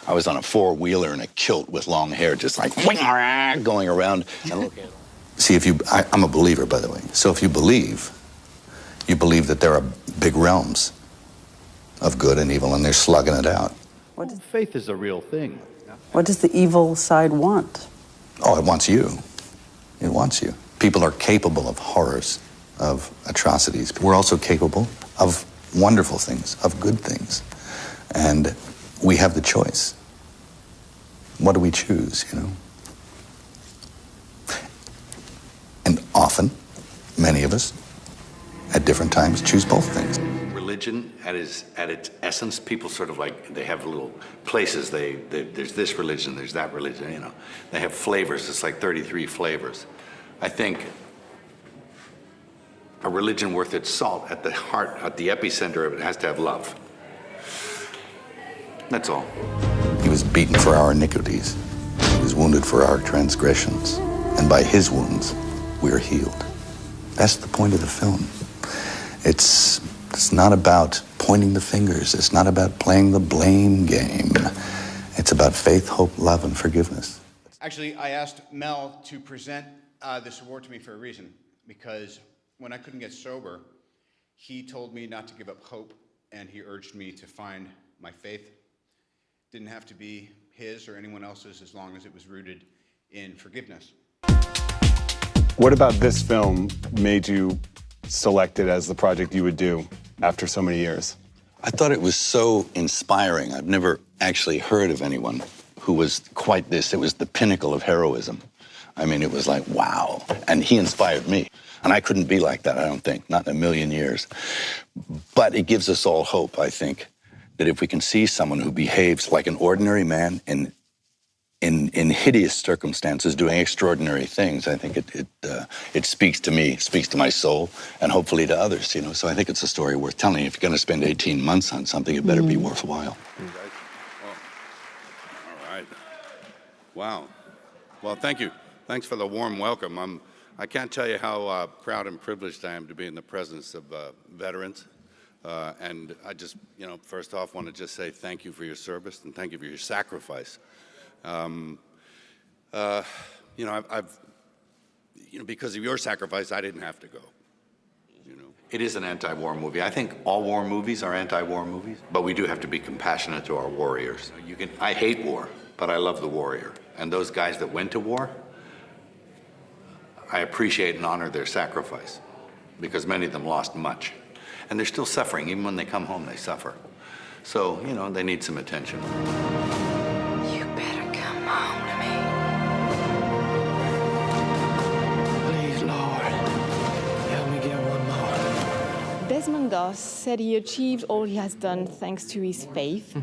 I was on a four-wheeler in a kilt with long hair, just like going around and looking. See, I'm a believer, by the way. So if you believe that there are big realms of good and evil, and they're slugging it out. Faith is a real thing. What does the evil side want? Oh, it wants you. It wants you. People are capable of horrors, of atrocities. We're also capable of wonderful things, of good things. And we have the choice. What do we choose, you know? And often, many of us, at different times, choose both things. Religion, at its essence, people sort of like, they have little places, there's this religion, there's that religion, you know. They have flavors, it's like 33 flavors. I think a religion worth its salt, at the heart, at the epicenter of it, has to have love. That's all. He was beaten for our iniquities. He was wounded for our transgressions. And by his wounds, we're healed. That's the point of the film. It's not about pointing the fingers. It's not about playing the blame game. It's about faith, hope, love, and forgiveness. Actually, I asked Mel to present this award to me for a reason, because when I couldn't get sober, he told me not to give up hope, and he urged me to find my faith. Didn't have to be his or anyone else's as long as it was rooted in forgiveness. What about this film made you select it as the project you would do after so many years? I thought it was so inspiring. I've never actually heard of anyone who was quite this. It was the pinnacle of heroism. I mean, it was like, wow. And he inspired me. And I couldn't be like that, I don't think, not in a million years. But it gives us all hope, I think, that if we can see someone who behaves like an ordinary man in hideous circumstances, doing extraordinary things, I think it speaks to me, speaks to my soul, and hopefully to others, you know. So I think it's a story worth telling. If you're going to spend 18 months on something, it better be worthwhile. All right. Wow. Well, thank you. Thanks for the warm welcome. I can't tell you how proud and privileged I am to be in the presence of veterans. And I just, you know, first off, want to just say thank you for your service and thank you for your sacrifice. You know, because of your sacrifice, I didn't have to go. You know, it is an anti-war movie. I think all war movies are anti-war movies, but we do have to be compassionate to our warriors. I hate war, but I love the warrior. And those guys that went to war, I appreciate and honor their sacrifice, because many of them lost much. And they're still suffering. Even when they come home, they suffer. So, you know, they need some attention. You better come home to me. Please, Lord, help me get one more. Desmond Doss said he achieved all he has done thanks to his faith.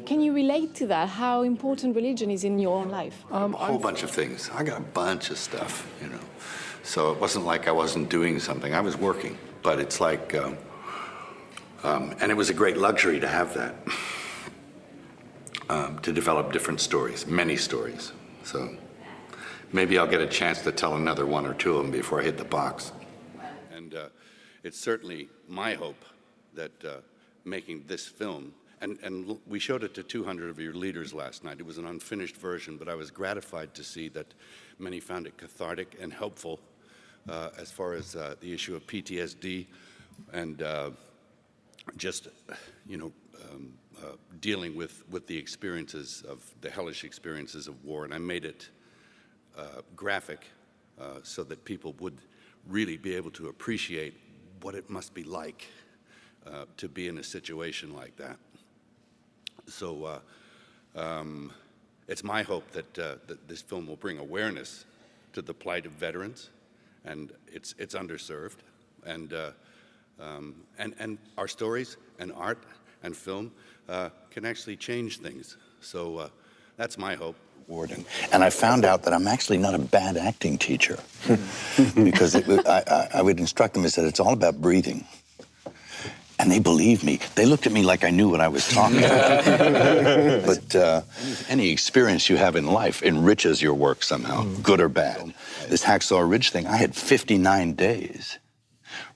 Can you relate to that? How important religion is in your own life? A whole bunch of things. I got a bunch of stuff, you know. So it wasn't like I wasn't doing something. I was working. But it's like, and it was a great luxury to have that, to develop different stories, many stories. So maybe I'll get a chance to tell another one or two of them before I hit the box. And it's certainly my hope that making this film, and we showed it to 200 of your leaders last night. It was an unfinished version, but I was gratified to see that many found it cathartic and helpful as far as the issue of PTSD and just, you know, dealing with the experiences of the hellish experiences of war. And I made it graphic so that people would really be able to appreciate what it must be like to be in a situation like that. So it's my hope that, that this film will bring awareness to the plight of veterans, and it's underserved, and our stories and art and film can actually change things. So that's my hope. And I found out that I'm actually not a bad acting teacher, because I would instruct them. I said, it's all about breathing. And they believed me. They looked at me like I knew what I was talking about. But any experience you have in life enriches your work somehow, good or bad. This Hacksaw Ridge thing, I had 59 days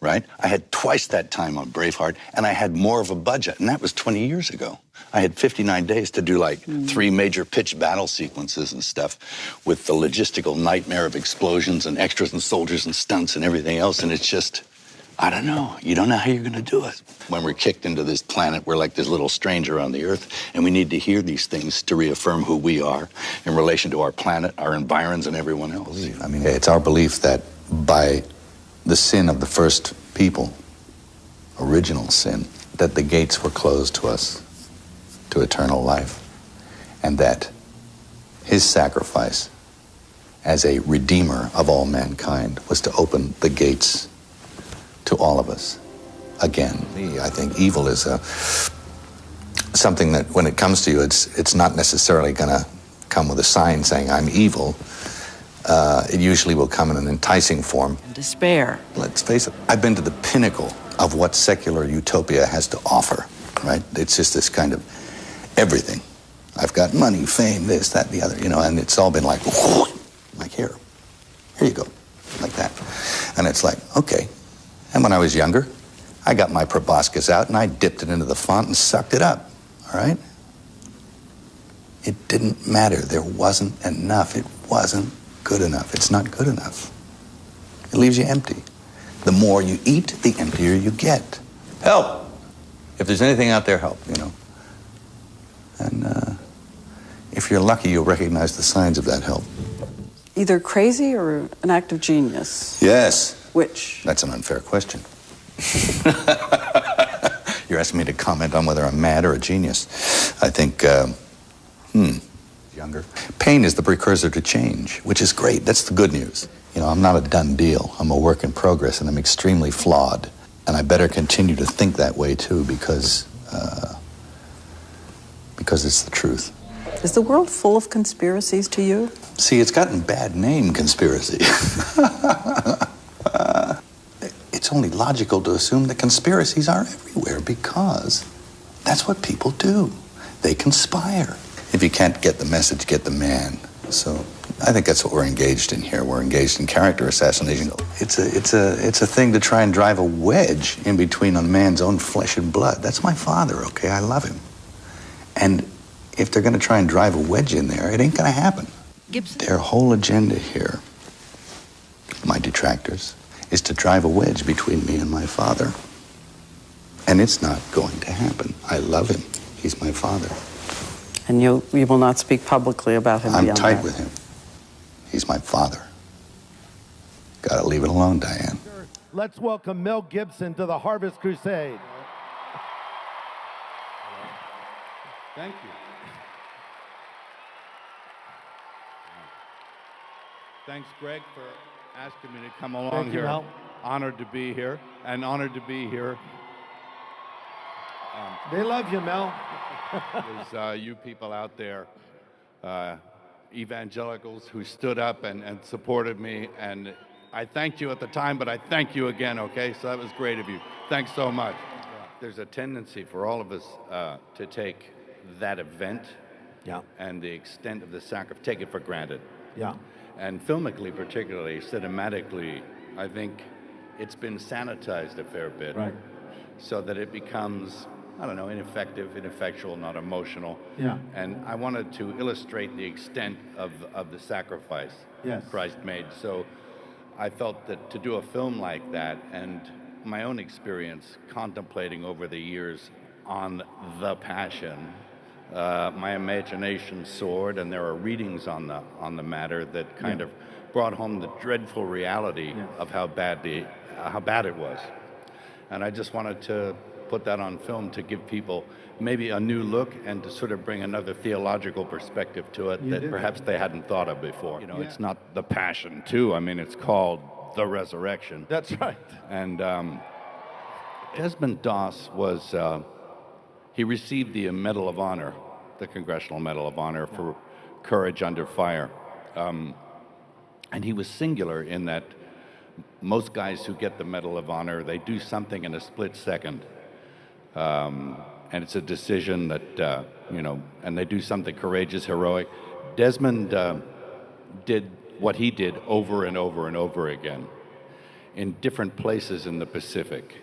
right? I had twice that time on Braveheart, and I had more of a budget, and that was 20 years ago. I had 59 days to do like 3 major pitch battle sequences and stuff with the logistical nightmare of explosions and extras and soldiers and stunts and everything else, and it's just, I don't know. You don't know how you're going to do it. When we're kicked into this planet, we're like this little stranger on the earth, and we need to hear these things to reaffirm who we are in relation to our planet, our environs, and everyone else. I mean, it's our belief that by the sin of the first people, original sin, that the gates were closed to us, to eternal life, and that his sacrifice as a redeemer of all mankind was to open the gates to all of us again. I think evil is something that when it comes to you, it's not necessarily going to come with a sign saying I'm evil. It usually will come in an enticing form. Despair. Let's face it, I've been to the pinnacle of what secular utopia has to offer, right? It's just this kind of everything. I've got money, fame, this, that, the other, you know, and it's all been like, like here you go, like that. And it's like, okay. And when I was younger, I got my proboscis out and I dipped it into the font and sucked it up, all right? It didn't matter. There wasn't enough. It wasn't good enough. It's not good enough. It leaves you empty. The more you eat, the emptier you get. Help! If there's anything out there, help, you know. And if you're lucky, you'll recognize the signs of that help. Either crazy or an act of genius? Yes. Which? That's an unfair question. You're asking me to comment on whether I'm mad or a genius. I think, younger. Pain is the precursor to change, which is great. That's the good news. You know, I'm not a done deal. I'm a work in progress, and I'm extremely flawed. And I better continue to think that way, too, because it's the truth. Is the world full of conspiracies to you? See, it's gotten bad name, conspiracy. It's only logical to assume that conspiracies are everywhere because that's what people do. They conspire. If you can't get the message, get the man. So I think that's what we're engaged in here. We're engaged in character assassination. It's a thing to try and drive a wedge in between a man's own flesh and blood. That's my father, okay? I love him. And if they're going to try and drive a wedge in there, it ain't going to happen. Gibson? Their whole agenda here, my detractors, is to drive a wedge between me and my father. And it's not going to happen. I love him. He's my father. And you will not speak publicly about him I'm beyond tight that. with him. He's my father. Gotta leave it alone, Diane. Let's welcome Mel Gibson to the Harvest Crusade. Thank you. Thanks, Greg, for asking me to come along Thank you, here. Mel. Honored to be here, and honored to be here. They love you, Mel. There's you people out there, evangelicals who stood up and supported me, and I thanked you at the time, but I thank you again, okay? So that was great of you. Thanks so much. There's a tendency for all of us to take that event and the extent of the sacrifice, take it for granted. Yeah. And filmically, particularly, cinematically, I think it's been sanitized a fair bit. Right. So that it becomes, I don't know, ineffective, ineffectual, not emotional. Yeah. And I wanted to illustrate the extent of the sacrifice Yes. Christ made. So I felt that to do a film like that, and my own experience contemplating over the years on the Passion, my imagination soared, and there are readings on the matter that kind of brought home the dreadful reality of how bad it was. And I just wanted to put that on film to give people maybe a new look and to sort of bring another theological perspective to it that perhaps they hadn't thought of before. You know, it's not the Passion, too. I mean, it's called the Resurrection. That's right. And Desmond Doss was, he received the Medal of Honor, the Congressional Medal of Honor for courage under fire. And he was singular in that most guys who get the Medal of Honor, they do something in a split second. And it's a decision that, you know, and they do something courageous, heroic. Desmond did what he did over and over and over again in different places in the Pacific.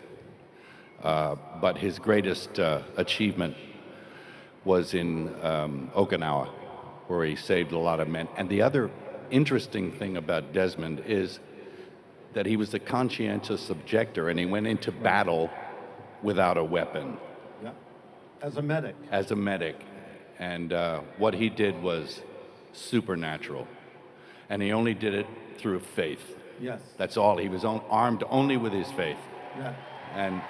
But his greatest achievement was in Okinawa, where he saved a lot of men. And the other interesting thing about Desmond is that he was a conscientious objector, and he went into battle without a weapon. Yeah. As a medic. As a medic. And what he did was supernatural. And he only did it through faith. Yes. That's all. He was armed only with his faith. Yeah. And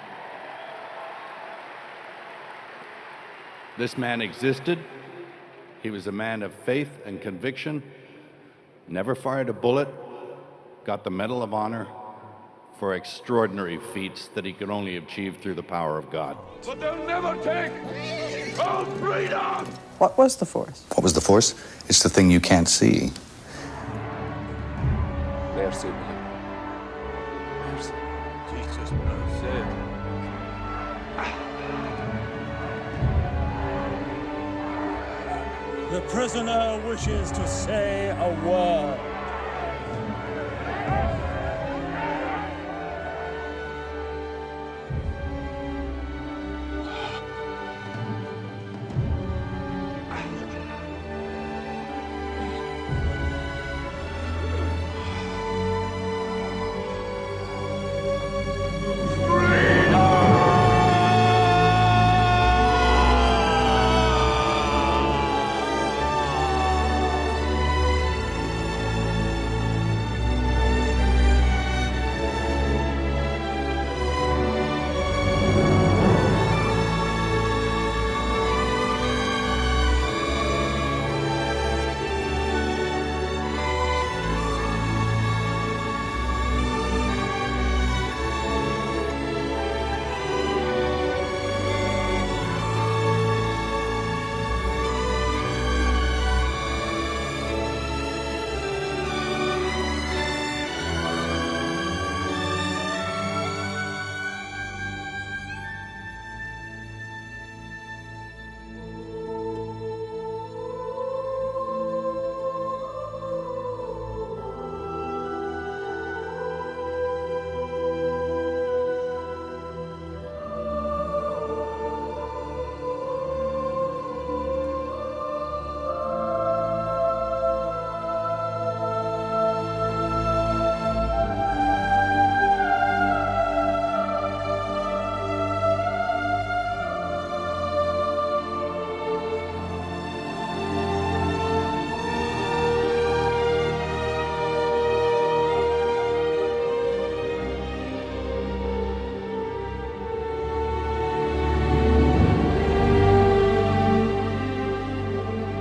this man existed. He was a man of faith and conviction, never fired a bullet, got the Medal of Honor for extraordinary feats that he could only achieve through the power of God. But they'll never take our freedom! What was the force? What was the force? It's the thing you can't see. Merci. Merci. Jesus, mercy. The prisoner wishes to say a word.